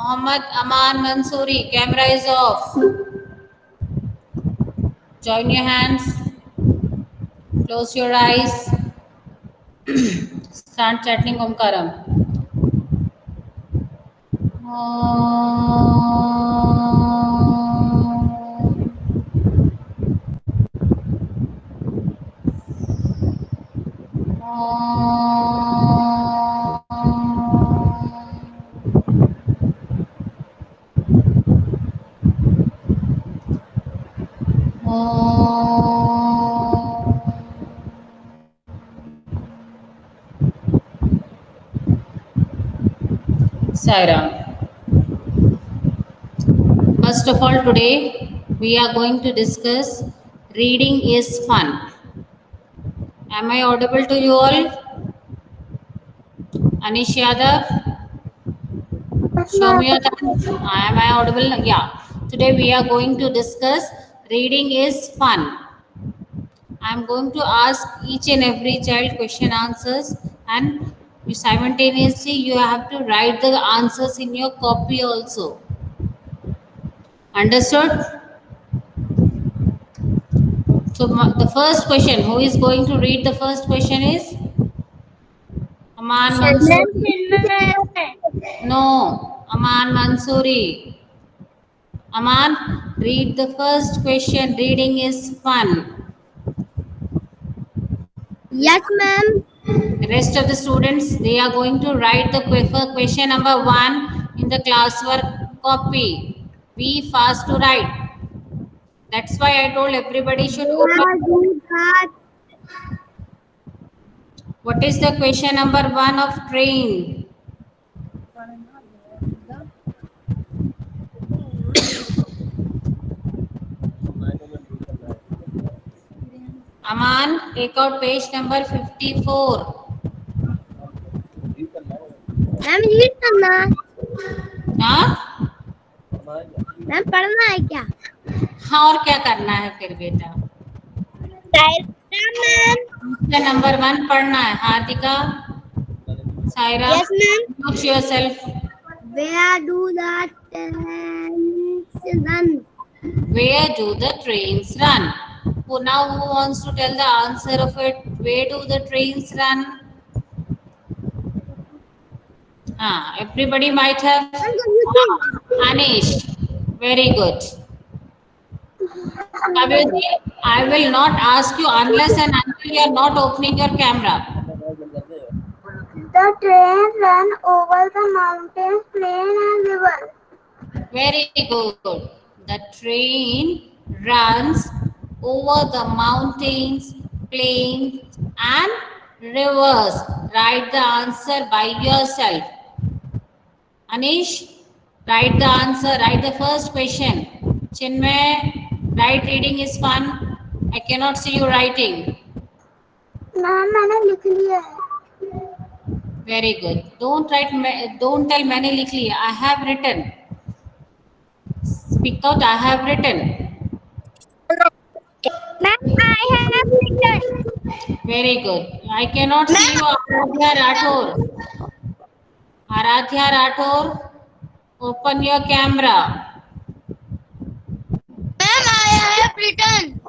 Mohammad Aman Mansoori, camera is off. Join your hands. Close your eyes. Start chanting Omkaram. Sairam. First of all, today we are going to discuss reading is fun. Am I audible to you all? Anish Yadav, show me your thumbs. Am I audible? Yeah. Today we are going to discuss reading is fun. I am going to ask each and every child question answers, and you simultaneously you have to write the answers in your copy also. Understood? So the first question, who is going to read the first question is Aman Mansoori. No, Aman Mansoori. Aman, read the first question. Reading is fun. Yes, ma'am. The rest of the students, they are going to write the question number 1 in the classwork copy. Be fast to write. That's why I told everybody should open. What is the question number 1 of train? Aman, take out page number 54. Ma'am read करना हाँ ma'am पढ़ना है क्या? हाँ और क्या करना है फिर बेटा? मैम नंबर 1 पढ़ना है. Hardika, Saira, Yes, ma'am. mute yourself. Where do the trains run? Where do the trains run? Who now who wants to tell the answer of it? Where do the trains run? Everybody might have. Anish, very good. Kavyaji, I will not ask you unless and until you are not opening your camera. The train run over the mountains, plain and river. Very good. The train runs over the mountains, plains and rivers. Write the answer by yourself. Anish, write the answer. Write the first question. Chinmay, write reading is fun. I cannot see you writing. Ma'am मैंने लिख लिया है. Very good. Don't tell मैंने लिख लिया. I have written. Speak out. I have written. Ma'am, I have written. Very good. I cannot see you, Aradhya Rathore. Aradhya Rathore, open your camera. Ma'am, I have written.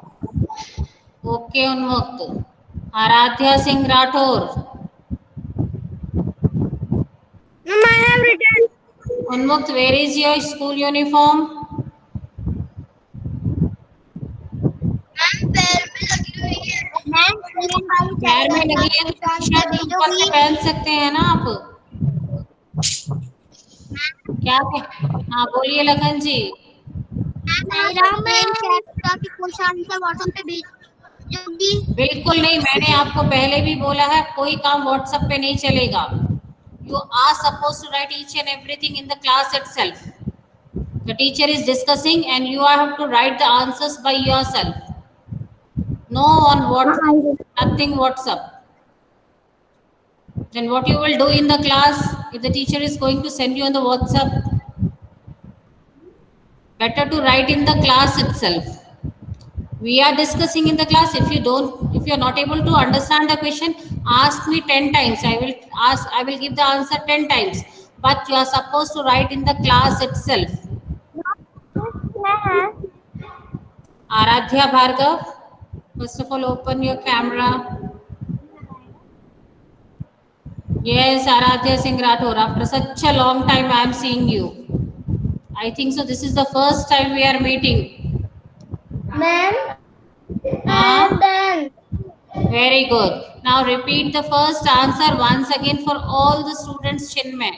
Okay, Unmukt. Aradhya Singh Rathore. Ma'am, I have written. Unmukt, where is your school uniform? पैर में लगी है तो T-shirt ऊपर से पहन सकते हैं ना आप? क्या? हाँ बोलिए लखन जी. बिल्कुल नहीं, मैंने आपको पहले भी बोला है कोई काम व्हाट्सएप पे नहीं चलेगा. You are supposed to write each and everything in the class itself. The teacher is discussing and you have to write the answers by yourself. No on WhatsApp, nothing WhatsApp. Then what you will do in the class if the teacher is going to send you on the WhatsApp? Better to write in the class itself. We are discussing in the class. If you are not able to understand the question, ask me 10 times. I will give the answer 10 times. but you are supposed to write in the class itself. Class. Aradhya Bhargav, first of all, open your camera. Yes, Aradhya Singh Rathore. After such a long time, I am seeing you. I think so. This is the first time we are meeting. Ma'am, I Huh? am done. Very good. Now repeat the first answer once again for all the students, Chinmay.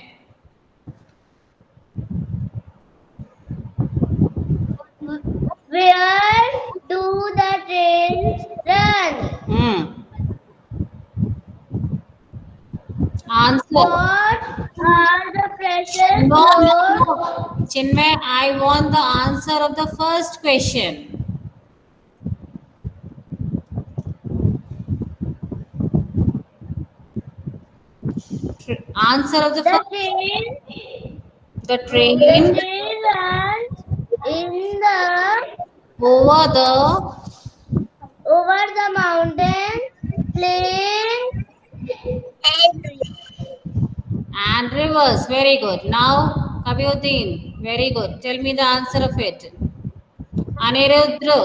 Where do the trains run? Answer. What are the pressure No, floors? no. Chinmay, I want the answer of the first question. Answer of the The first. train, The the train train runs in the over the over the mountain, plain and rivers. Very good. Now, Kavyuddin. Very good. Tell me the answer of it. Anirudra.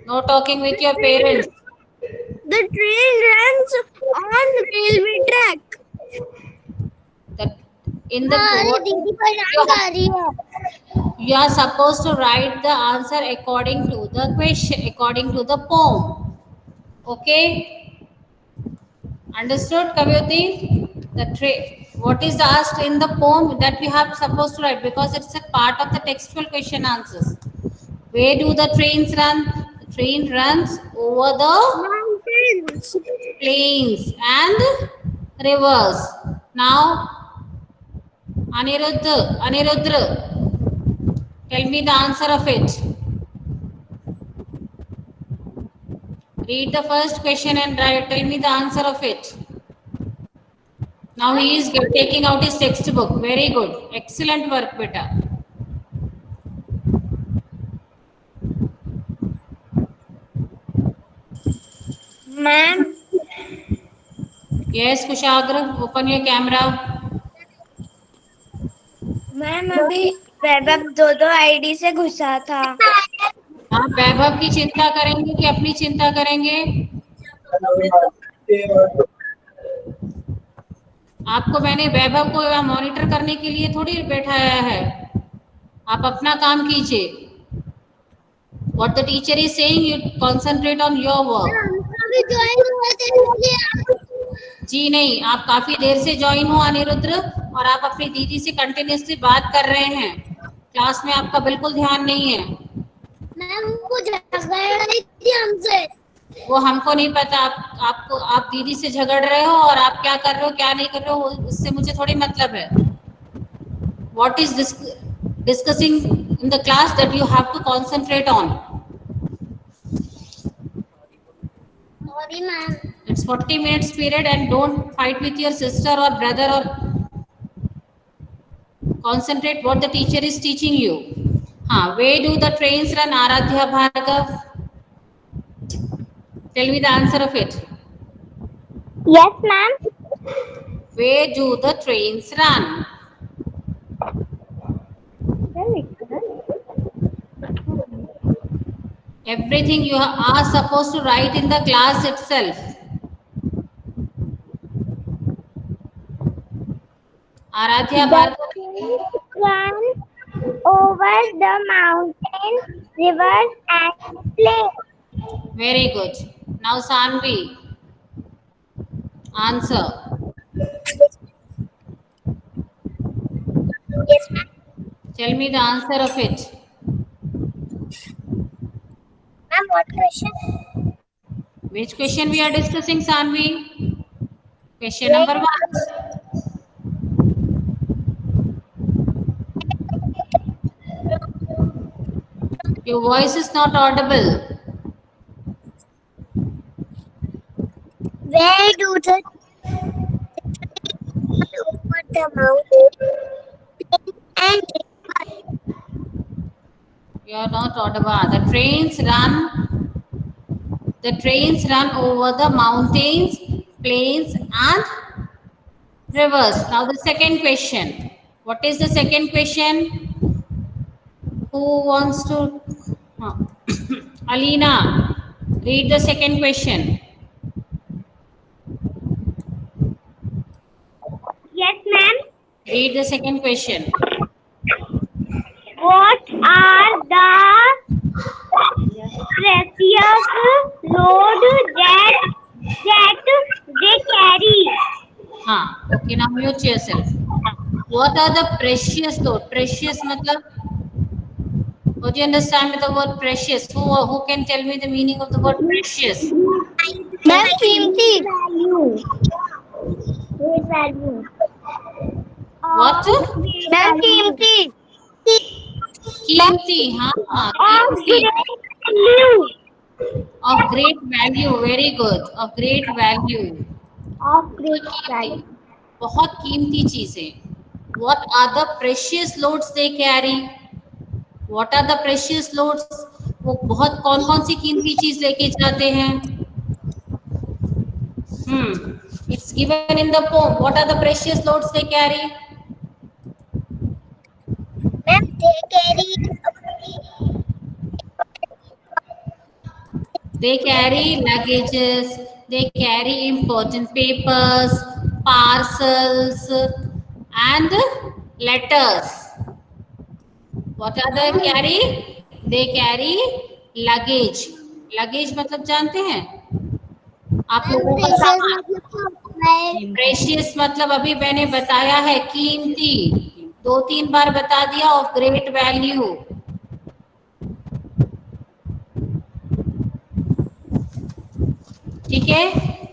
No talking with your parents. The train runs on railway track. The, in the हाँ, अरे what, दीदी परेशान कर रही है. you are supposed to write the answer according to the question, according to the poem. Okay? Understood, Kavyuddin? What is asked in the poem that you have supposed to write, because it's a part of the textual question answers. Where do the trains run? The train runs over the Mountains. plains and rivers. Now, Anirudra, tell me the answer of it. Read the first question and tell me the answer of it. Now he is taking out his textbook. Very good. Excellent work, beta. Ma'am, Yes, Kushagra, open your camera. Ma'am अभी वैभव दो ID से घुसा था. आप वैभव की चिंता करेंगे कि अपनी चिंता करेंगे? आपको मैंने वैभव को मॉनिटर करने के लिए थोड़ी बैठाया है. आप अपना काम कीजिए. What the teacher is saying, you concentrate on your work. अभी ज्वाइन हुआ था. जी नहीं, आप काफी देर से ज्वाइन हो अनिरुद्र, और आप अपनी दीदी से कंटिन्यूसली बात कर रहे हैं. क्लास में आपका बिल्कुल ध्यान नहीं है. मैम वो झगड़ रही थी हमसे. वो हमको नहीं पता. आप दीदी से झगड़ रहे हो, और आप क्या कर रहे हो क्या नहीं कर रहे हो उससे मुझे थोड़ी मतलब है. What is discussing in the class that you have to concentrate on. Sorry ma'am. It's 40 minutes period, and don't fight with your sister or brother, or concentrate what the teacher is teaching you. Where do the trains run, Aradhya Bhargav? Tell me the answer of it. Yes ma'am. Where do the trains run? Everything you are supposed to write in the class itself. Aradhya Bhargav. Run over the mountains, rivers and plains. Very good. Now Sanvi. Answer. Yes ma'am. Tell me the answer of it. Ma'am, what question? Which question we are discussing, Sanvi? Question number 1. Your voice is not audible. Where do the over the mountain and You are not audible. The trains run over the mountains, plains and Reverse. Now the second question. What is the second question? Who wants to? uh, Alina, read the second question. Yes, ma'am. Read the second question. What are the precious load that they carry? Okay, now mute yourself. What are the precious load? Precious matlab, what do you understand with the word precious? Who can tell me the meaning of the word precious? Ma'am, कीमती value. Great value. What? Ma'am, कीमती. Keemti, Of keemti. great value. Of great value, very good. Of great value. Of बहुत great कीमती, value. बहुत कीमती चीजें. What are the precious loads they carry? What are the precious loads? वो बहुत कौन कौन सी कीमती चीज लेके जाते हैं? It's given in the poem. What are the precious loads they carry? Ma'am, they carry They carry luggages, they carry important papers, parcels, and letters. What are they carry? They carry luggage. Luggage मतलब जानते हैं आप लोगों का precious सामान. मतलब precious मतलब अभी मैंने बताया है कीमती. 2-3 बार बता दिया. Of great value. ठीक है.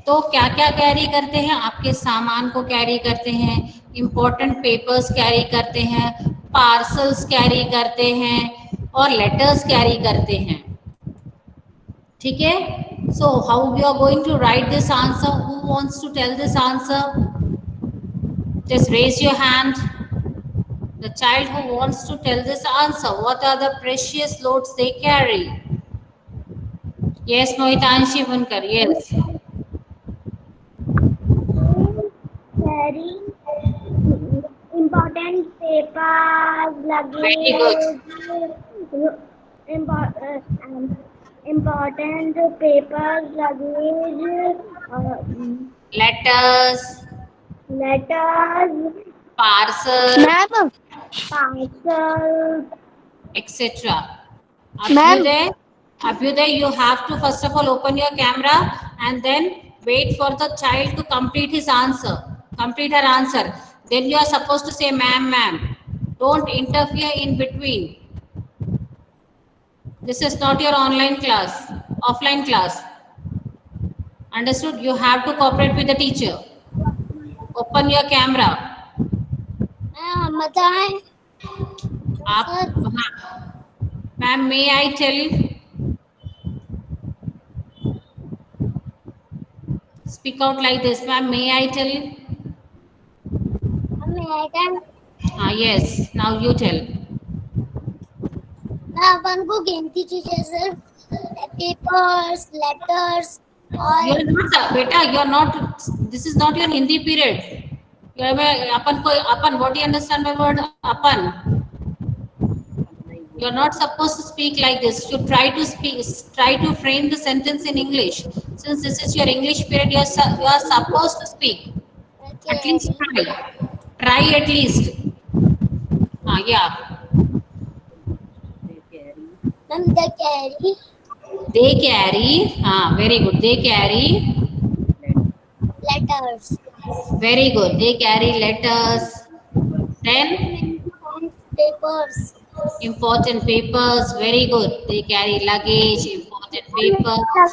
तो क्या क्या कैरी करते हैं? आपके सामान को कैरी करते हैं, इम्पोर्टेंट पेपर्स कैरी करते हैं, पार्सल्स कैरी करते हैं और लेटर्स कैरी करते हैं. ठीक है. So how you are going to write this answer? Who wants to tell this answer? Just raise your hand. The child who wants to tell this answer. What are the precious loads they carry? Yes, Mohitanshi Bunkar. Yes. carry important papers, Very good. important papers, luggage, Letters, letters, parcels, ma'am, parcels, etc. ma'am. Abhyuday, Abhyuday, you have to first of all open your camera and then wait for the child to complete his answer, complete her answer. Then you are supposed to say, ma'am, ma'am. Don't interfere in between. This is not your online class, offline class. Understood? You have to cooperate with the teacher. Open your camera. बताएं. आप ma'am, may I tell? Speak out like this, ma'am. May I tell? Yes. Now you tell. अपन को गिनती चीजें सिर्फ papers, letters और You are not, beta. You are not. This is not your Hindi period. You are apan ko apan. What do you understand by word apan? You are not supposed to speak like this. You try to speak. Try to frame the sentence in English. Since this is your English period, you are supposed to speak. At least try. Try at least. Yeah. they carry They carry. Very good. They carry. letters. Very good. They carry letters. Then Papers. important papers. Very good. They carry luggage, important papers.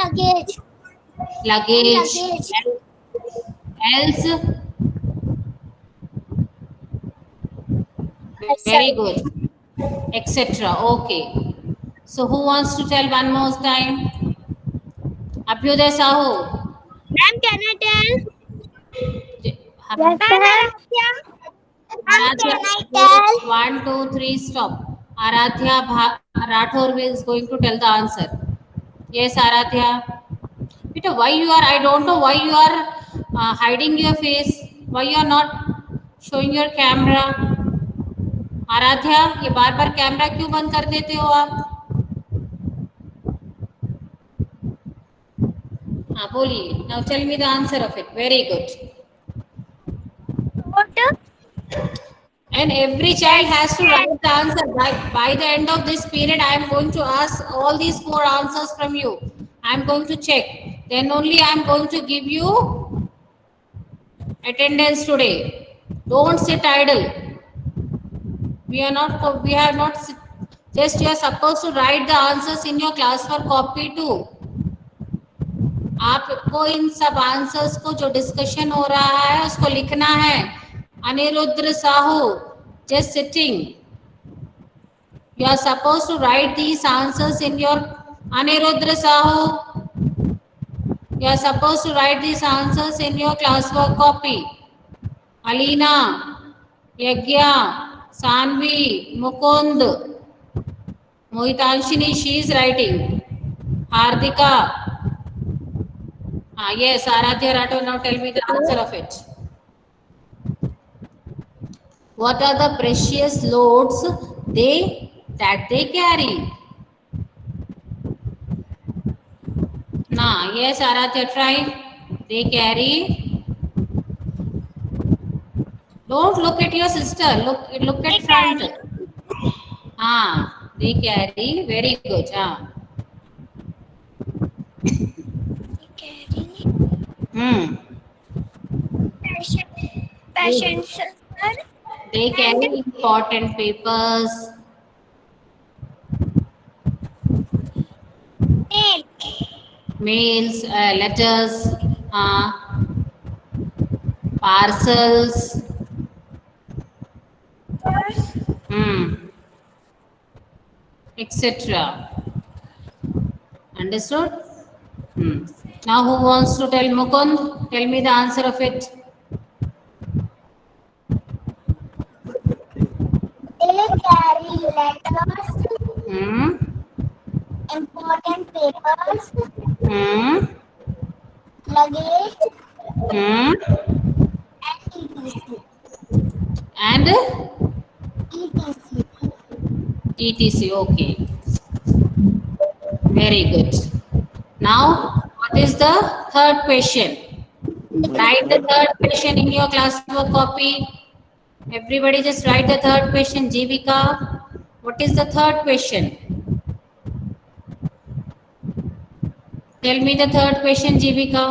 Luggage. Luggage. Else. Very good. Etc. Okay. So who wants to tell one more time? Abhyuday Sahu. Ma'am, can I tell? Aradhya, 1, 2, 3, stop. Aradhya Rathore is going to tell the answer. Yes, Aradhya. Beta, why you are? I don't know why you are hiding your face. Why you are not showing your camera? Aaradhya, ये बार बार camera क्यों बंद कर देते हो आप? हाँ बोलिए. Now tell me the answer of it. Very good. What? And every child has to write the answer. By the end of this period, I am going to ask all these 4 answers from you. I am going to check. Then only I am going to give you attendance today. Don't sit idle. We are not. We are not. Just you are supposed to write the answers in your class for copy too. आपको इन सब answers को जो discussion हो रहा है उसको लिखना है. Anirudh Sahu, just sitting. You are supposed to write these answers in your Anirudra Sahu. You are supposed to write these answers in your classwork copy. Alina, Yagya, Sanvi, Mukund, Mohitanshini, she is writing. Hardika. Yes, Aradhya Rato, now tell me the answer of it. What are the precious loads that they carry? Yes, Aradhya, try. They carry. Don't look at your sister. Look at front. They carry. Very good. Hmm. Patience, sir. They carry important papers. Mails, letters, parcels. Etc. Understood? Now who wants to tell? Mukund, tell me the answer of it. They carry letters, important papers, luggage, and etc. etc. Okay. Very good. Now, what is the third question? Write the third question in your classwork copy. Everybody just write the third question. Jivika, what is the third question? Tell me the third question, Jivika.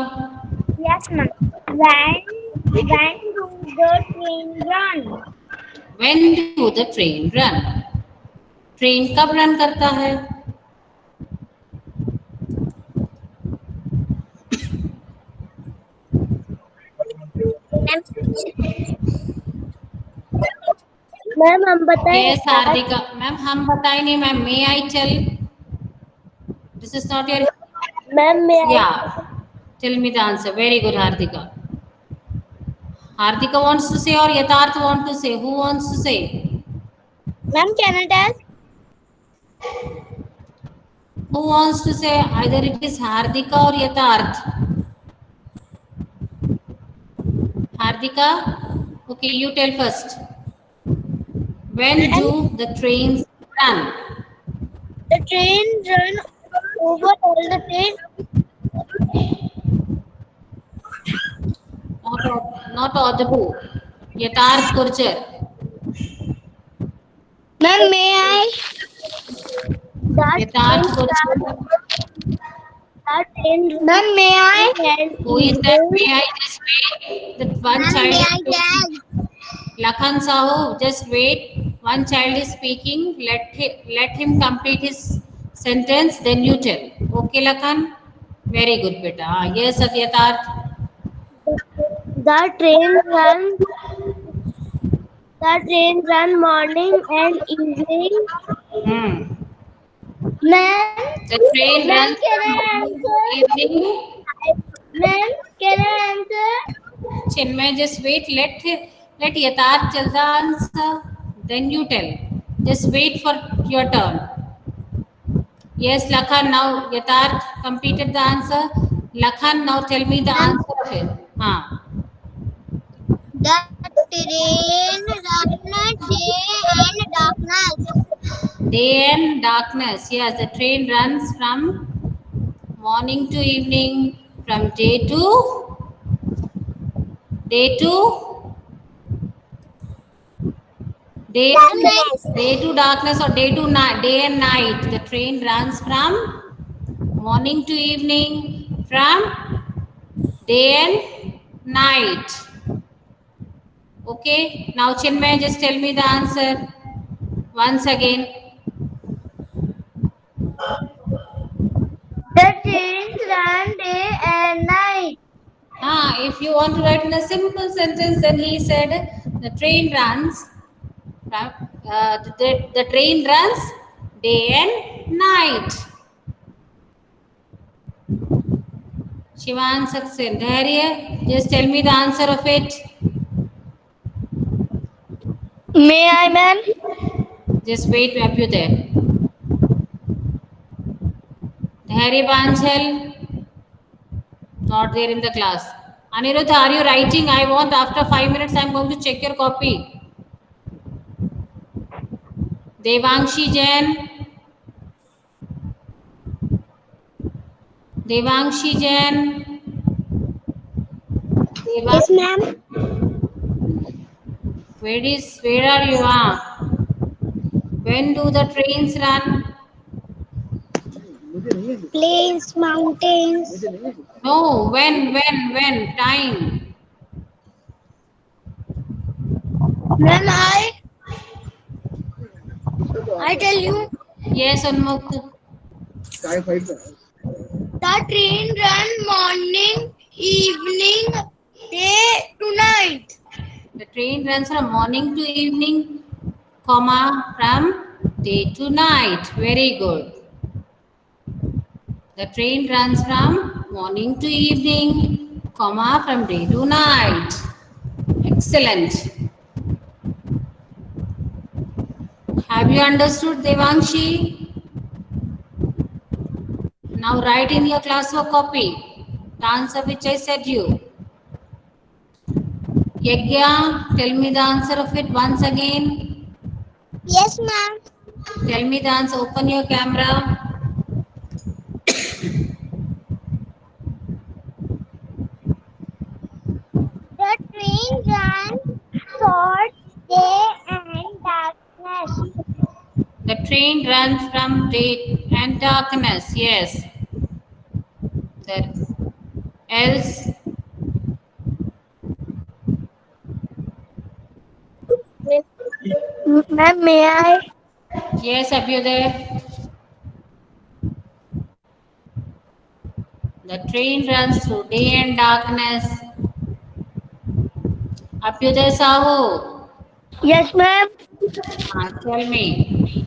Yes, ma'am. When do the train run? When do the train run? Train कब run करता है? Ma'am हम बताएं. Yes, Hardika. Ma'am हम बताए नहीं ma'am. May I tell? This is not your. Ma'am Yeah. Tell me the answer. Very good, Hardika. Hardika wants to say or Yatarth want to say? Who wants to say? Ma'am can I tell? Who wants to say? Either it is Hardika or Yatarth. Hardika? Okay, you tell first. When do the trains run? The train run over all the train. Not audible. Yatarth Gurjar. Ma'am, may I? Yatarth Gurjar. Ma'am, may I? Who is that? May I just wait? That one child. Lakhan Sahu, just wait. One child is speaking. Let him complete his sentence. Then you tell. Okay, Lakhan. Very good, beta. Yes, Yatarth. The train runs. The train run morning and evening. Ma'am, The train runs can I answer? evening. Ma'am, can I answer? Chinmay, just wait. Let Yatarth tell the answer. Then you tell. Just wait for your turn. Yes, Lakhan. Now Yatarth completed the answer. Lakhan, now tell me the Ma'am, answer of it. the train run day and darkness. Day and darkness. Yes, the train runs from morning to evening, from day to day Darkness. day to darkness or day to night, day and night. The train runs from morning to evening, from day and night. Okay. Now Chinmay, just tell me the answer once again. The trains run day and night. If you want to write in a simple sentence, then he said the train runs. The train runs day and night. Shivan Saksen, Dharya, just tell me the answer of it. May I, ma'am? Just wait, Abhyuday. Dharya Banchal, not there in the class. Anirudh, are you writing? I want after 5 minutes, I am going to check your copy. Devangshi Jain, Devangshi Jain, Yes, ma'am. where are you? When do the trains run? Plains, mountains. No, when, time. Ma'am, I tell you, Yes, Unmukh. the train run morning, evening, day to night. The train runs from morning to evening, comma, from day to night. Very good. The train runs from morning to evening, comma, from day to night. Excellent. Have you understood, Devangshi? Now write in your classwork copy the answer which I said you. Yagya, tell me the answer of it once again. Yes, ma'am. Tell me the answer. Open your camera. The train ran short day and darkness. The train runs from day and darkness. Yes. That else. Ma'am, may I? Yes, Abhyuday. The train runs through day and darkness. Abhyuday Sahu. Yes, ma'am. Tell me.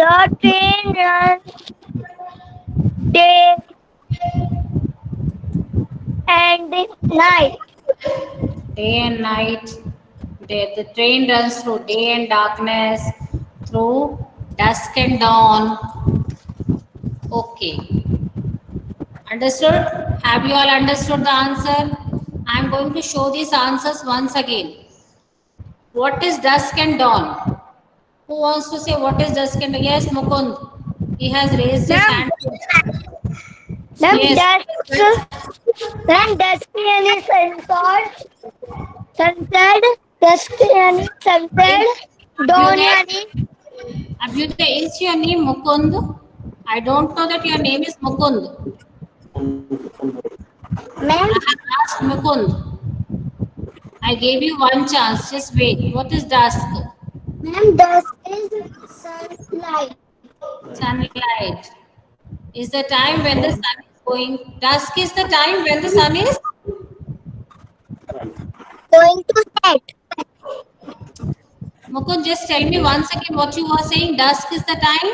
The train runs day and night. Day and night. The train runs through day and darkness, through dusk and dawn. Okay. Understood? Have you all understood the answer? I am going to show these answers once again. What is dusk and dawn? Who wants to say what is dusk and dawn? Yes, Mukund. He has raised his Ma'am, hand. ma'am, Yes. dusk and sunset, dusk and sunset, dawn and Abhyuday, is your name Mukund? I don't know that your name is Mukund. ma'am, I have asked Mukund. I gave you one chance. Just wait. What is dusk? ma'am, dusk is sunlight. Sunlight. Is the time when the sun is going. Dusk is the time when the sun is. Going to set. Mukund, just tell me once again what you were saying. Dusk is the time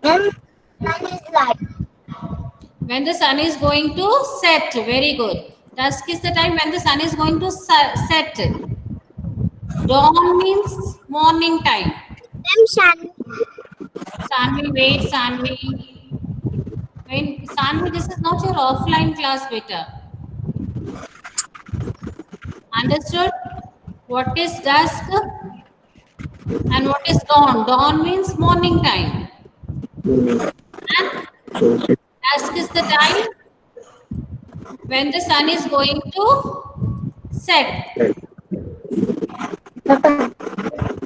Ma'am, sun is light. when the sun is going to set. Very good. Dusk is the time when the sun is going to set. Dawn means morning time. Ma'am, Shan. Sanvi, wait, Sanvi. When Sanvi, this is not your offline class, beta. Understood? What is dusk and what is dawn? Dawn means morning time. And dusk is the time when the sun is going to set.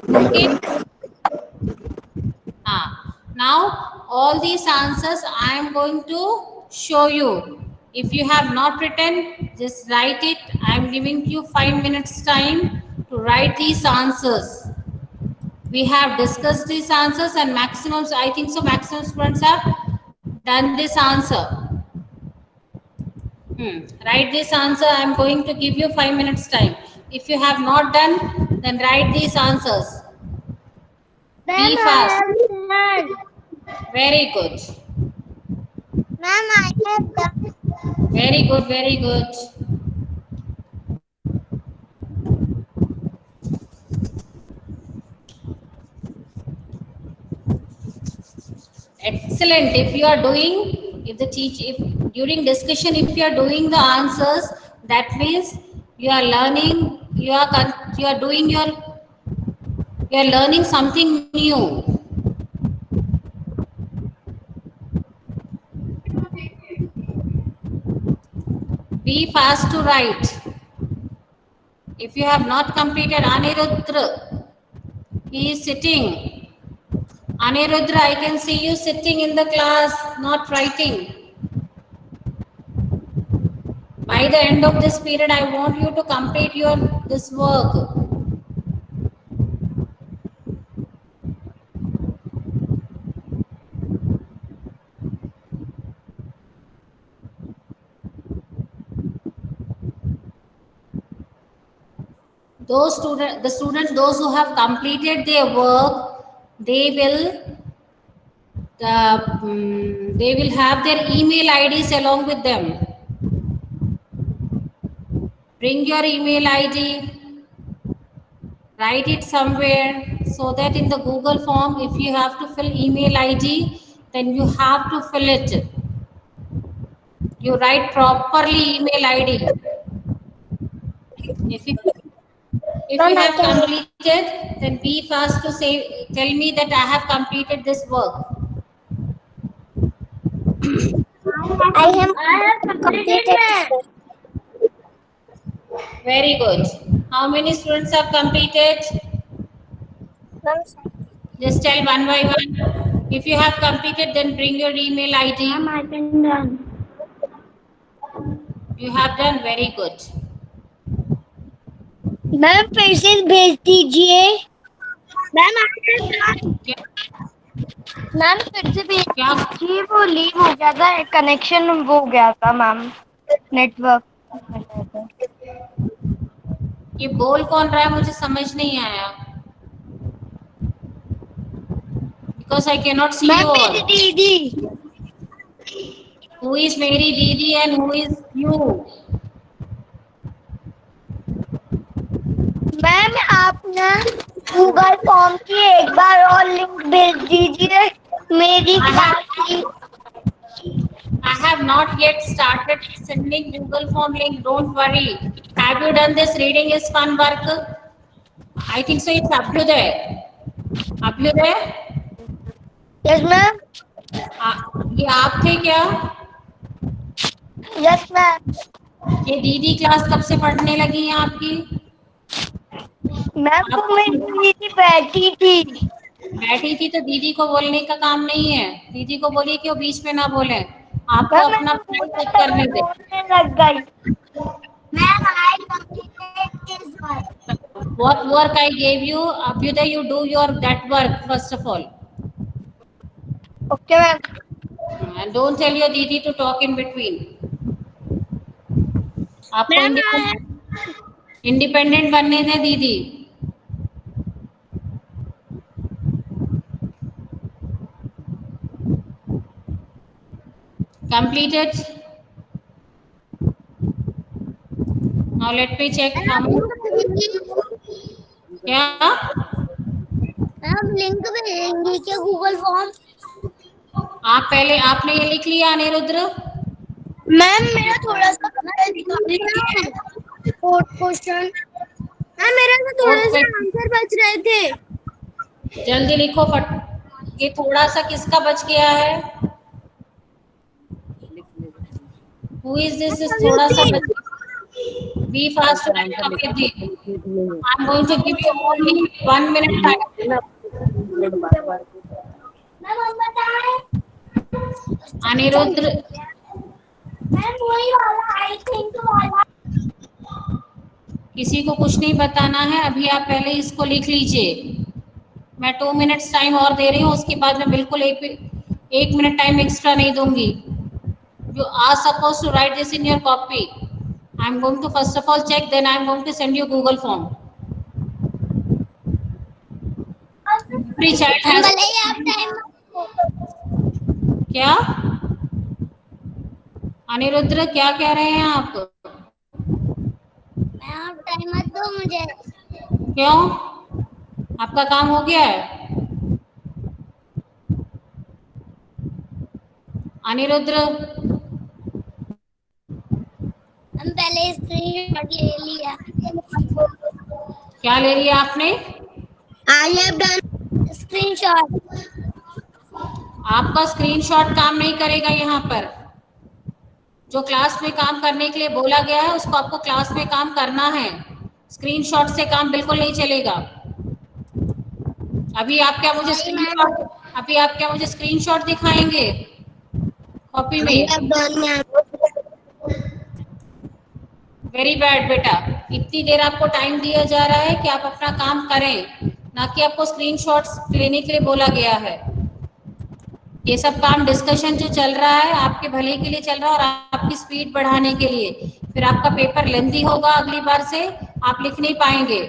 Okay. Now, all these answers I am going to show you. If you have not written, just write it. I am giving you 5 minutes time to write these answers. We have discussed these answers and maximum, I think so, maximum students have done this answer. Write this answer. I am going to give you 5 minutes time. If you have not done, then write these answers. Be Ma'am, I fast. have done. Very good. Ma'am, I have done. Very good, very good. Excellent. If you are doing, if during discussion, if you are doing the answers, that means you are learning, you are doing your, you are learning something new. Be fast to write. If you have not completed Anirudra, he is sitting. Anirudra, I can see you sitting in the class, not writing. By the end of this period, I want you to complete your this work. The students, those who have completed their work, they will they will have their email IDs along with them. Bring your email ID, write it somewhere so that in the Google form, if you have to fill email ID, then you have to fill it. You write properly email ID. If you, if you Ma'am, I have can. completed, then be fast to say, tell me that I have completed this work. I have completed this work. Very good. How many students have completed? Ma'am, Just tell one by one. If you have completed, then bring your email ID. ma'am, I can done. You have done very good. Ma'am फिर से भेज दीजिए ma'am क्या, ma'am फिर से भेज क्या दीजिए वो लीव हो गया था कनेक्शन वो हो गया था मैम नेटवर्क ये बोल कौन रहा है मुझे समझ नहीं आया. Because I cannot see ma'am you मेरी all. दीदी Who is Mary Didi and who is you? Ma'am आप ना गूगल फॉर्म की एक बार और लिंक भेज दीजिए मेरी क्लास की I have not yet started sending Google Form link. Don't worry. Have you done this reading is fun work? I think so. It's Abhyuday. Abhyuday? Yes ma'am ये आप थे क्या? यस मैम ये दीदी क्लास कब से पढ़ने लगी हैं आपकी? मैम वो आपको मेरी दीदी बैठी थी बैठी थी तो दीदी को बोलने का काम नहीं है. दीदी को बोलिए कि वो बीच में ना बोले. आपको मैम अपना मैंने पढ़ाई बोला खुद था करने वो दे. बोलने लग गई ma'am I completed this work What work I gave you, Abhyuday, you do your that work first of all. Okay ma'am And don't tell your didi to talk in between. आपको मैम इंडिपेंडेंट बनने दें दीदी. Completed. Now let me check how many. क्या? Ma'am link भेजेंगे क्या Google form? आपने ये लिख लिया अनिरुद्र? मैम मेरा थोड़ा सा फोर्थ क्वेश्चन। मैम मेरा तो थोड़ा सा आंसर बच रहे थे। जल्दी लिखो फट। ये थोड़ा सा किसका बच गया है? Who is this? Is थोड़ा सा बच। Be fast, Kapildeep. I'm going to give you only 1 minute time. Ma'am हम बताएं। अनिरुद्र, मैम वही वाला आई थिंक वाला। किसी को कुछ नहीं बताना है अभी। आप पहले इसको लिख लीजिए। मैं 2 मिनट्स टाइम और दे रही हूँ, उसके बाद मैं बिल्कुल एक मिनट टाइम एक्स्ट्रा नहीं दूंगी। You are supposed to write this in your copy. I am going to first of all check, then I am going to send you Google form. Every child has. भले ही आप time क्या अनिरुद्र क्या कह रहे हैं आप? आप टाइम मत दो मुझे। क्यों? आपका काम हो गया है? अनिरुद्र, हम पहले स्क्रीनशॉट ले लिया। क्या ले लिया आपने? I have done screenshot. आपका स्क्रीनशॉट काम नहीं करेगा यहाँ पर। जो क्लास में काम करने के लिए बोला गया है उसको आपको क्लास में काम करना है। स्क्रीनशॉट से काम बिल्कुल नहीं चलेगा। अभी आप क्या मुझे स्क्रीनशॉट दिखाएंगे कॉपी में? वेरी बैड बेटा। इतनी देर आपको टाइम दिया जा रहा है कि आप अपना काम करें, ना कि आपको स्क्रीनशॉट्स लेने के लिए बोला गया है। ये सब काम डिस्कशन जो चल रहा है आपके भले के लिए चल रहा है और आपकी स्पीड बढ़ाने के लिए। फिर आपका पेपर लेंथी होगा, अगली बार से आप लिख नहीं पाएंगे।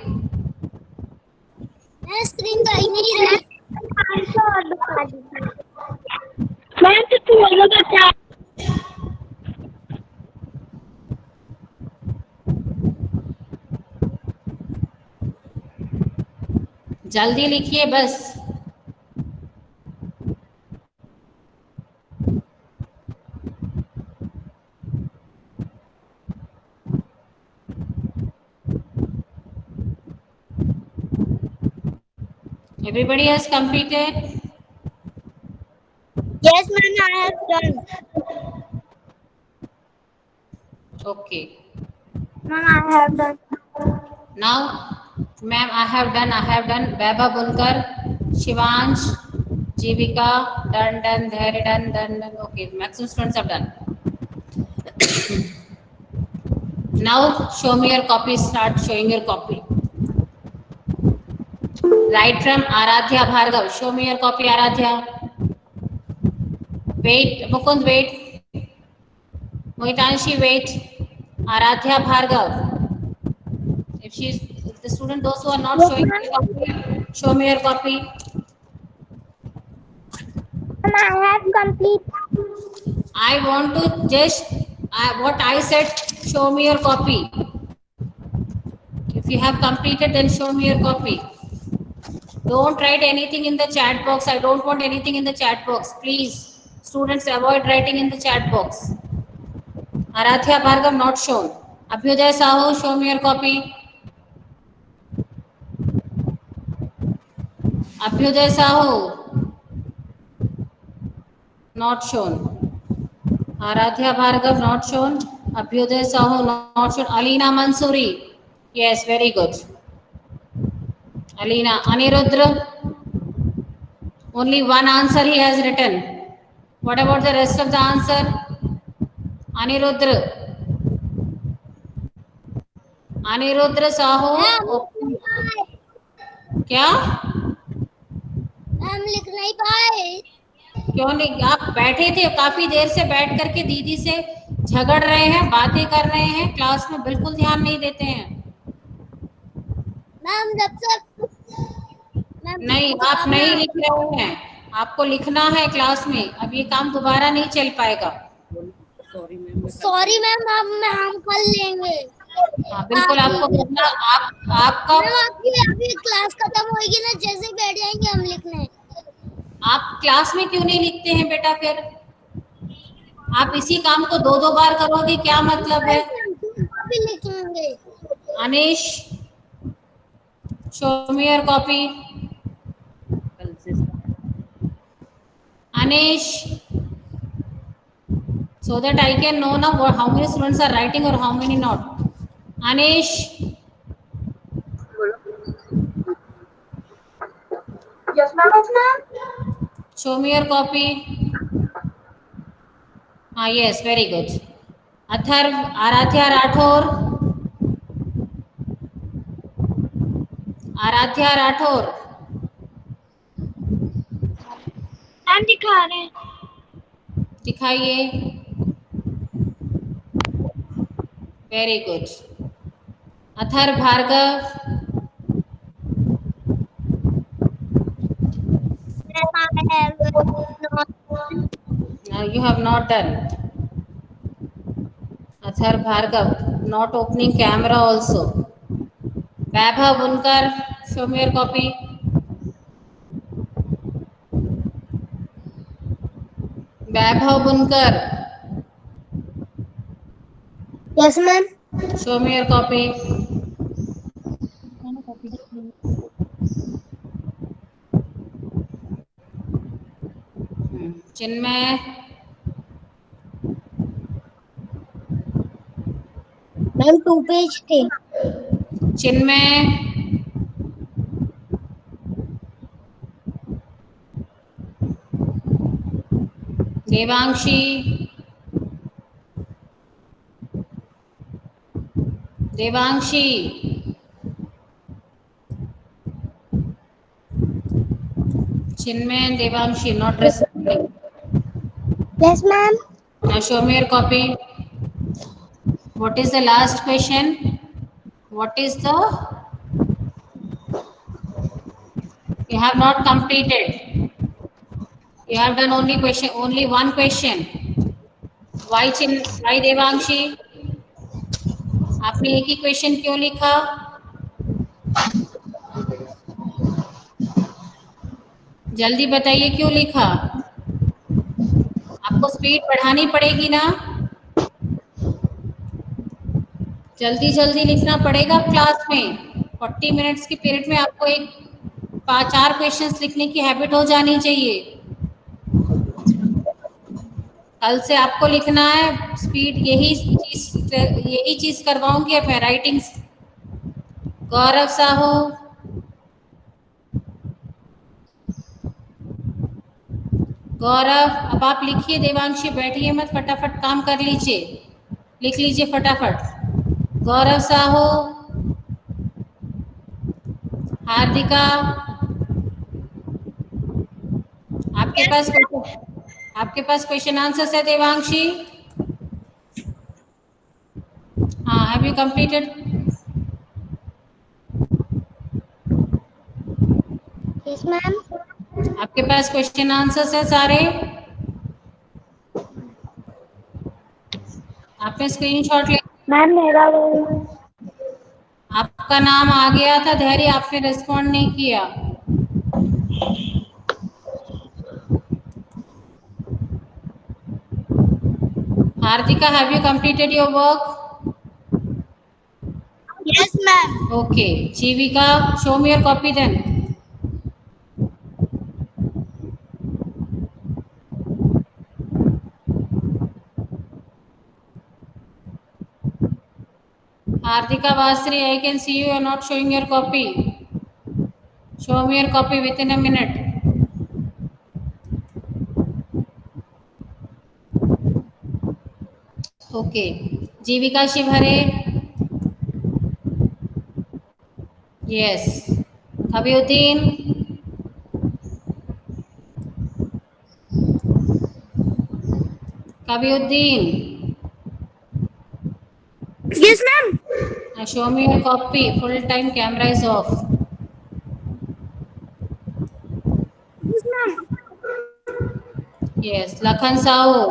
मैं स्क्रीन तो ही नहीं रही। मैं तो थोड़ा बता। जल्दी लिखिए बस। Everybody has completed? Yes, ma'am, I have done. Okay. Ma'am, I have done. Now, ma'am, I have done. Baba Bunkar, Shivansh, Jivika, done. Dhैर्य done. Okay, maximum students have done. Now, show me your copy. Start showing your copy. Right from Aradhya Bhargav. Show me your copy, Aradhya. Wait, Mukund, wait. Mohitanshi, wait. Aradhya Bhargav. If the student, those who are not showing their copy, show me your copy. Ma'am, I have complete. I want to just what I said. Show me your copy. If you have completed, then show me your copy. Don't write anything in the chat box. I don't want anything in the chat box. Please, students, avoid writing in the chat box. Aradhya Bhargav not shown. Abhyuday Sahu, show me your copy. Abhyuday Sahu, not shown. Aradhya Bhargav not shown. Abhyuday Sahu not shown. Alina Mansuri, yes, very good. Alina. Anirudra, only one answer he has written. What about the rest of the answer? Anirudra. Anirudra Sahu. क्या? हम लिख नहीं पाए। क्यों नहीं? आप बैठे थे, काफी देर से बैठ करके दीदी से झगड़ रहे हैं, बातें कर रहे हैं, क्लास में बिल्कुल ध्यान नहीं देते हैं। मैम जब तक नहीं, आप नहीं लिख रहे हैं। आपको लिखना है क्लास में। अब ये काम दोबारा नहीं चल पाएगा। सॉरी मैम, अब हम कर लेंगे। हाँ बिल्कुल आपको करना। आपका मैम आपकी अभी क्लास खत्म होगी ना, जैसे ही बैठ जाएंगे हम लिखने। आप क्लास में क्यों नहीं लिखते हैं बेटा? फिर आप इसी काम को दो दो बार करोगे, क्या मतलब है? अभी लिखेंगे। Anish, show me your copy. Anish, so that I can know now how many students are writing or how many not. Anish, yes ma'am, yes ma'am. show me your copy. Ah, yes, very good. Atharv, Arathya Rathor, Arathya Rathor, ma'am दिखा रहे हैं। दिखाइए। Very good. Athar Bhargav, you have not done. Athar Bhargav, not opening camera also. Vaibhav Bunkar, show me your copy. Vaibhav Bunkar, yes ma'am. show me your copy. Chinmay, ma'am 2 page थे। चिन्मय, देवांशी, देवांशी, चिन्मय and Devanshi not responding. Yes ma'am. Now show me your copy. What is the last question? What is the? You have not completed. You have done only question, only one question. Why why Devangshi? आपने एक ही question क्यों लिखा? जल्दी बताइए क्यों लिखा? आपको speed बढ़ानी पड़ेगी ना, जल्दी जल्दी लिखना पड़ेगा क्लास में। 40 मिनट्स के पीरियड में आपको एक 4 क्वेश्चंस लिखने की हैबिट हो जानी चाहिए। कल से आपको लिखना है स्पीड, यही चीज करवाऊंगी अब मैं राइटिंग। गौरव साहू, गौरव अब आप लिखिए, देवांशी बैठिए मत, फटाफट काम कर लीजिए, लिख लीजिए फटाफट। गौरव साहू, हार्दिका, आपके पास क्वेश्चन आंसर्स है देवांशी? हाँ, have you completed? Yes ma'am. आपके पास क्वेश्चन आंसर्स है सारे? आपने स्क्रीनशॉट ले? मैम मेरा आपका नाम आ गया था धैर्य, आपने रिस्पॉन्ड नहीं किया। Hardika, have you completed your work? Yes ma'am. Okay. Jeevika, show me your copy then. Hardika Vasri, I can see you are not showing your copy. Show me your copy within a minute. Okay. Jivika Shivhare. Yes. Kabiuddin. Kabiuddin. Yes ma'am. Now show me your copy. Full time camera is off. Yes ma'am. Yes. Lakhan Sahu.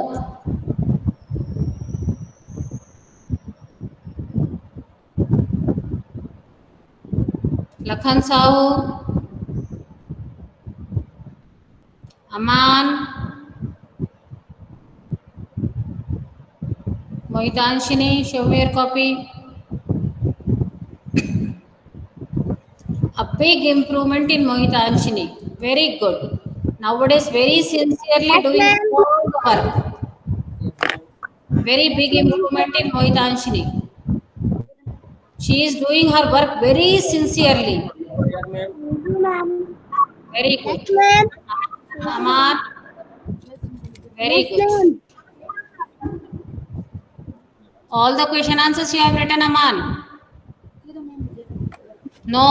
Lakhan Sahu, Aman, Mohitanshini, show me your copy. A big improvement in Mohitanshini. Very good. Nowadays, very sincerely Yes, doing ma'am. all the work. Very big improvement in Mohitanshini. She is doing her work very sincerely. Very Yes, good. ma'am. Aman, very Yes, good. ma'am. All the question answers you have written, Aman? No.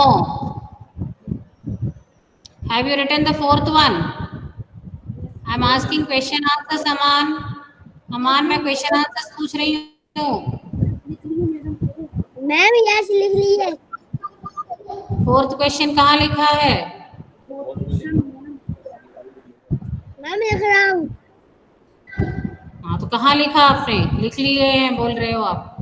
Have you written the fourth one? I am asking question answers, Aman. Aman, मैं question answers पूछ रही हूँ. Ma'am yes लिख लीजिए. Fourth question कहाँ लिखा है? Ma'am लिख रहा हूँ. हाँ, तो कहाँ लिखा आपने? लिख लिए हैं बोल रहे हो आप.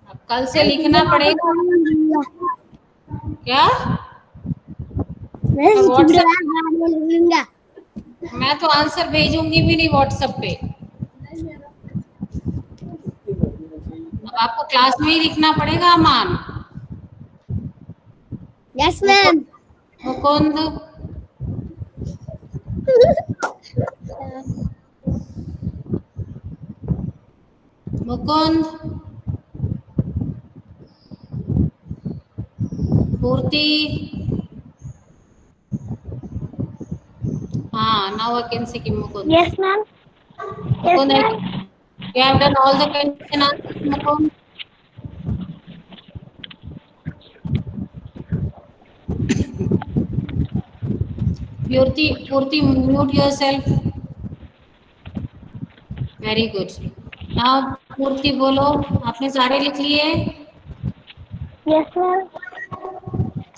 अब कल से लिखना पड़ेगा. क्या? मैं व्हाट्सएप, मैं तो आंसर भेजूंगी भी नहीं व्हाट्सएप पे. अब आपको क्लास में ही लिखना पड़ेगा. अमान, यस मैम. मुकुंद, मुकुंद, पूर्ति. हाँ, now I can see Mukund. Yes ma'am. Mukund, you have done all the question answers, Mukund. Purti, mute yourself. Very good. Now Purti बोलो, आपने सारे लिख लिए? Yes ma'am.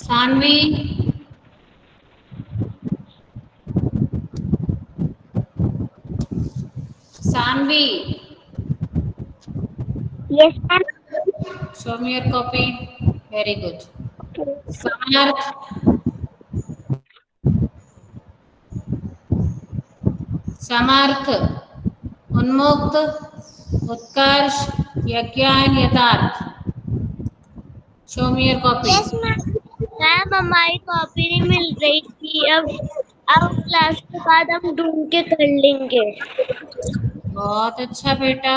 Saanvi, Saanvi, yes ma'am. show me your copy. Very good. Samarth, Samarth, Unmukt, Utkarsh, Yagyan, Yatharth. Show me your copy. Yes ma'am. Ma'am हमारी copy नहीं मिल रही थी. अब क्लास के बाद हम ढूंढ के कर लेंगे. बहुत अच्छा बेटा.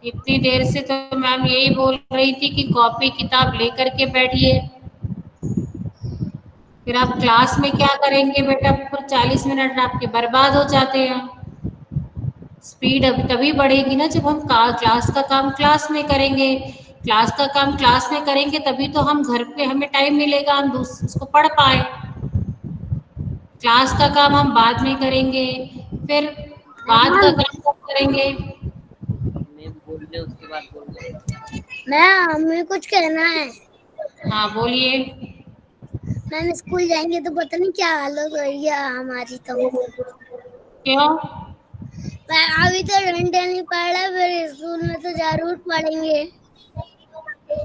इतनी देर से तो मैम यही बोल रही थी कि कॉपी किताब लेकर के बैठिए. फिर आप क्लास में क्या करेंगे बेटा? फिर 40 मिनट आपके बर्बाद हो जाते हैं. स्पीड अब तभी बढ़ेगी ना जब हम क्लास का काम क्लास में करेंगे. क्लास का काम क्लास में करेंगे तभी तो हम घर पे हमें टाइम मिलेगा हम उसको पढ़ पाए. क्लास का काम हम बाद में करेंगे. फिर बाद का काम कब करेंगे? मैम हमें कुछ कहना है. हाँ बोलिए. मैम स्कूल जाएंगे तो पता नहीं क्या हालत होगी हमारी. तो क्यों? अभी तो डंडे नहीं पड़ रहा, फिर स्कूल में तो जरूर पढ़ेंगे.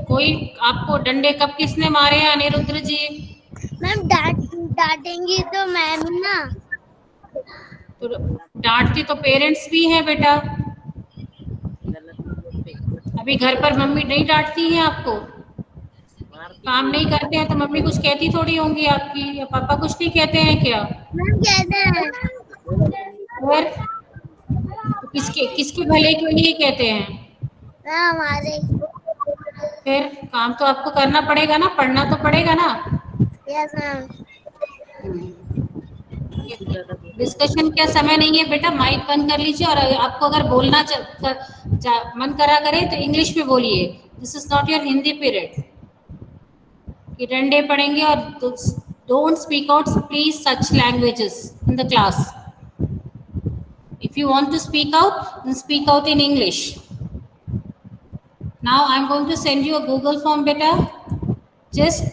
कोई आपको डंडे कब किसने मारे हैं अनिरुद्र जी? मैम डांटेंगी तो मैम ना. तो डांटती तो पेरेंट्स भी हैं बेटा. अभी घर पर मम्मी नहीं डांटती है आपको? काम नहीं करते हैं तो मम्मी कुछ कहती थोड़ी होंगी आपकी, या पापा कुछ नहीं कहते हैं क्या? मैम कहते हैं. और तो किसके किसके भले के लिए कहते हैं? मैम हमारे. फिर काम तो आपको करना पड़ेगा ना, पढ़ना तो पड़ेगा ना. Yes ma'am. डिस्कशन का समय नहीं है बेटा. माइक बंद कर लीजिए और आपको अगर बोलना मन करा करे तो इंग्लिश में बोलिए. This is not your Hindi period कि डंडे पड़ेंगे. और don't speak out please such languages in the class. If you want to speak out then speak out in English. Now I am going to send you a Google form beta. Just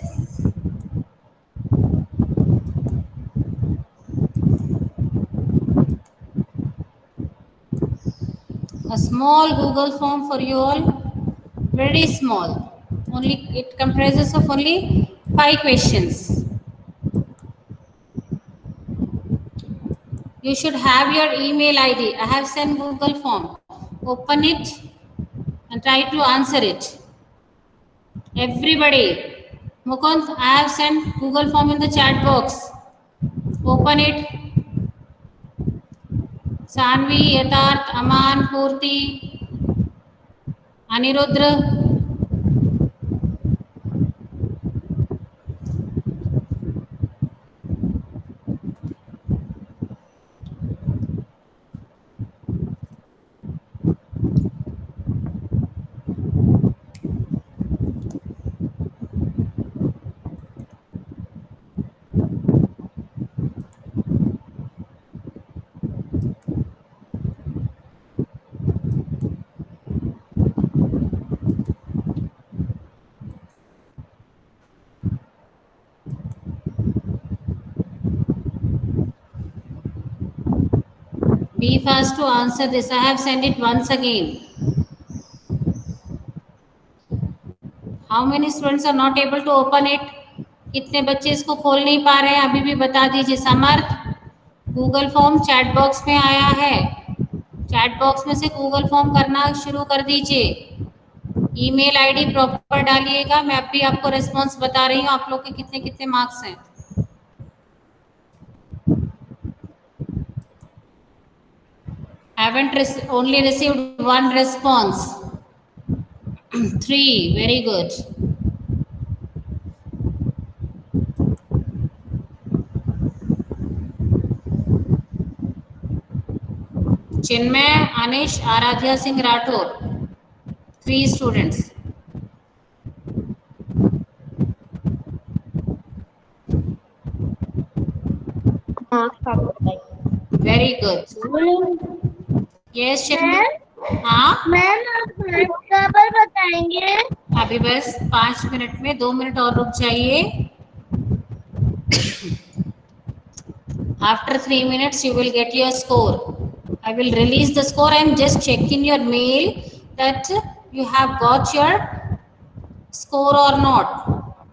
a small Google form for you all, very small. Only it comprises of only 5 questions. You should have your email ID. I have sent Google form. Open it and try to answer it. Everybody. Mukund, I have sent Google form in the chat box. Open it. Sanvi, Yatharth, Aman, Purti, Anirudra. Be fast to answer this. I have sent it once again. How many students are not able to open it? कितने बच्चे इसको खोल नहीं पा रहे हैं? अभी भी बता दीजिए. समर्थ, गूगल फॉर्म चैट बॉक्स में आया है. चैट बॉक्स में से गूगल फॉर्म करना शुरू कर दीजिए. ईमेल आईडी प्रॉपर डालिएगा. मैं अभी आपको रिस्पॉन्स बता रही हूँ आप लोग के कितने कितने मार्क्स हैं. Haven't only received one response. 3. Very good. Chinmay, Anish, Aradhya Singh Rathore. 3 students. Very good. Yes, Chinmay. हाँ मैम आप कब बताएंगे? अभी बस 5 मिनट में, 2 मिनट और रुक जाइए. After 3 minutes you will get your score. I will release the score. I am just checking your mail that you have got your score or not.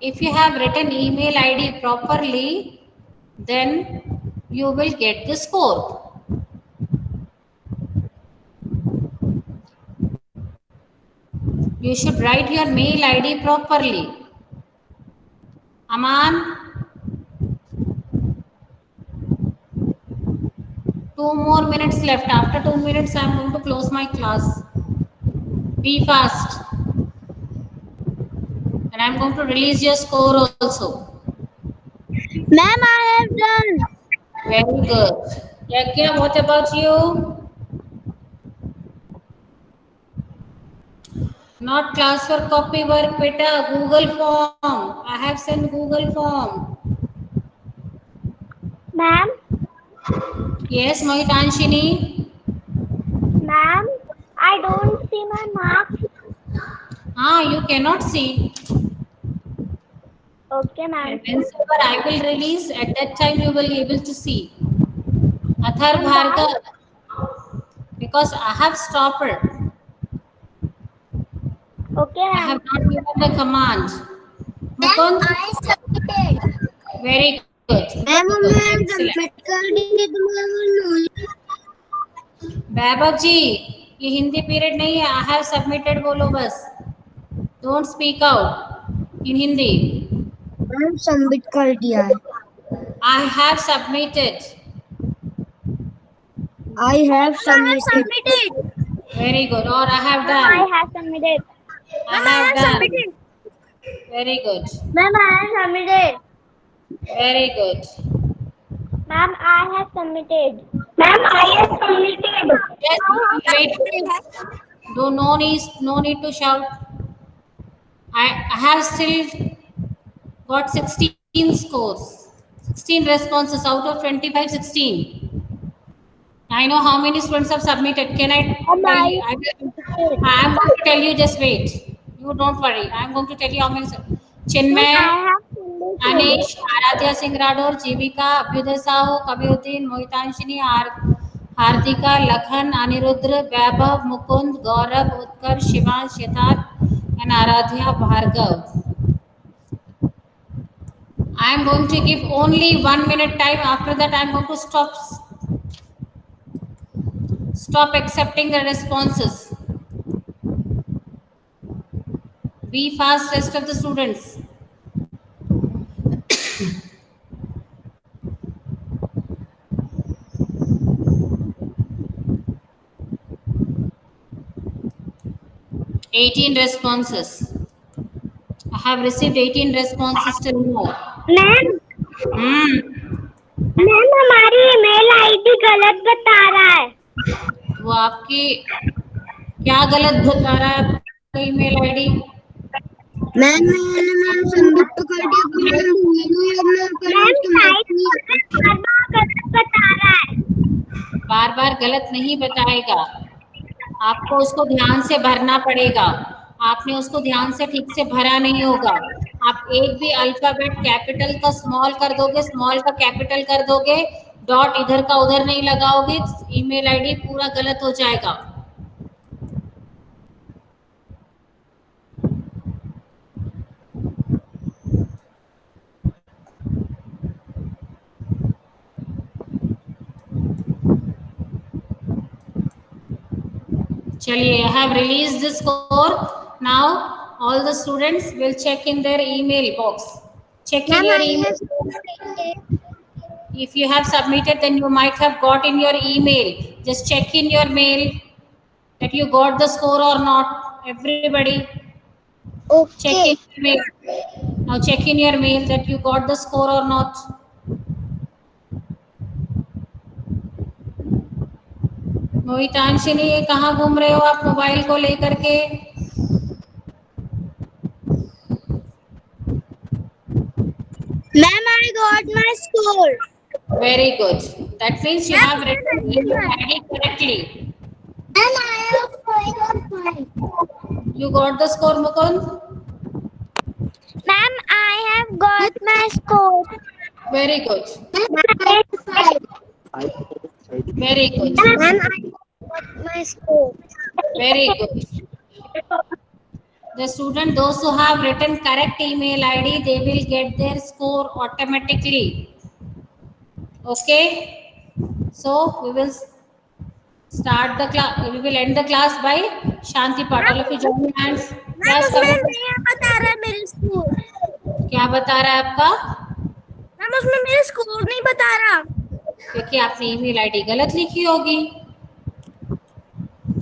If you have written email ID properly, then you will get the score. You should write your mail ID properly. Aman, 2 more minutes left. After 2 minutes, I am going to close my class. Be fast. And I am going to release your score also. Ma'am, I have done. Very good. Yagya, what about you? Not class work, copy work, beta. Google form. I have sent Google form. Ma'am, Yes, Mohitanshini. ma'am, I don't see my marks. You cannot see. Okay, ma'am. Whenever I will release, at that time you will be able to see. Athar Bhargav. Because I have stopped. Okay, I ma'am. have not given the command. Mukund, I submitted. very good. Ma'am, Good, I excellent. submitted. वैभव जी, ये Hindi period नहीं है. I have submitted बोलो बस. Don't speak out in Hindi. Ma'am submit कर दिया है. I have submitted. I have submitted. Very good. Or I have done. I have submitted. I have done. Very good. Ma'am, I have submitted. Very good. Ma'am, I have submitted. Ma'am, I have submitted. Yes, wait. No need to shout. I have still got 16 scores. 16 responses out of 25, 16. I know how many students have submitted. Can I tell you? I am going to tell you, just wait. You don't worry. I am going to tell you how many. Chinmay, Anish, Aradhya Singh Rathore, Jivika, Abhyuday Sahu, Kabiruddin, Mohitanshini, Hardika, Lakhan, Anirudra, Vaibhav, Mukund, Gaurav, Utkarsh, Shivansh, Yatharth, and Aradhya Bhargav. I am going to give only 1 minute time. After that, I am going to stop accepting the responses. Be fast, rest of the students. Eighteen responses. I have received 18 responses till now. Ma'am Hmm. Ma'am हमारी email ID गलत बता रहा है। वो आपकी क्या गलत बता रहा है आपका email ID? Ma'am ma'am submit तो कर दिया मैम गलत बता रहा है। बार बार गलत नहीं बताएगा, आपको उसको ध्यान से भरना पड़ेगा। आपने उसको ध्यान से ठीक से भरा नहीं होगा। आप एक भी अल्फाबेट कैपिटल का स्मॉल कर दोगे, स्मॉल का कैपिटल कर दोगे, डॉट इधर का उधर नहीं लगाओगे, ईमेल आईडी पूरा गलत हो जाएगा। चलिए, I have released the score. Now all the students will check in their email box. Check in your email. If you have submitted, then you might have got in your email. Just check in your mail that you got the score or not. Everybody, check in your mail. Now check in your mail that you got the score or not. मोहितांशिनी, कहाँ घूम रहे हो आप mobile को लेकर के? Ma'am I got my score. Very good. That means you have written email ID correctly. Ma'am I got mine. You got the score, Mukund? Ma'am I have got my score. Very good. Very good. Ma'am I got my score. Very good. The student, those who have written correct email ID, they will get their score automatically. Okay. So we will start the class. We will end the class by Shanti Path. All of you join your hands. Class उसमें नहीं बता रहा है मेरे score. क्या बता रहा है आपका? मैम उसमें मेरे स्कोर नहीं बता रहा। क्योंकि आपने ईमेल आईडी गलत लिखी होगी।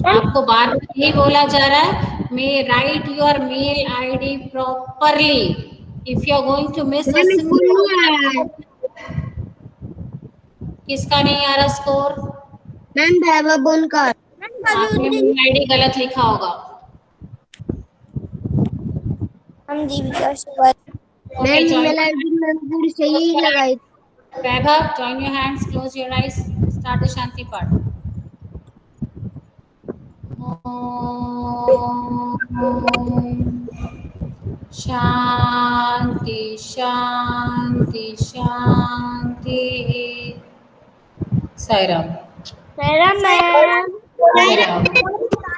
आपको बार बार यही बोला जा रहा है, may write your mail ID properly. If you are going to miss a single, किसका नहीं आ रहा स्कोर? मैम भैया बोनकर। आपने मेल आईडी गलत लिखा होगा। हम दीपिका शिवाय। मैम ईमेल आईडी मैंने पूरी सही लगाई। Vaibhav, join your hands, close your eyes, start the Shanti part. Shanti, Shanti, Shanti. Sairam. Ma'am Sairam.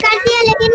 कर दिया लेकिन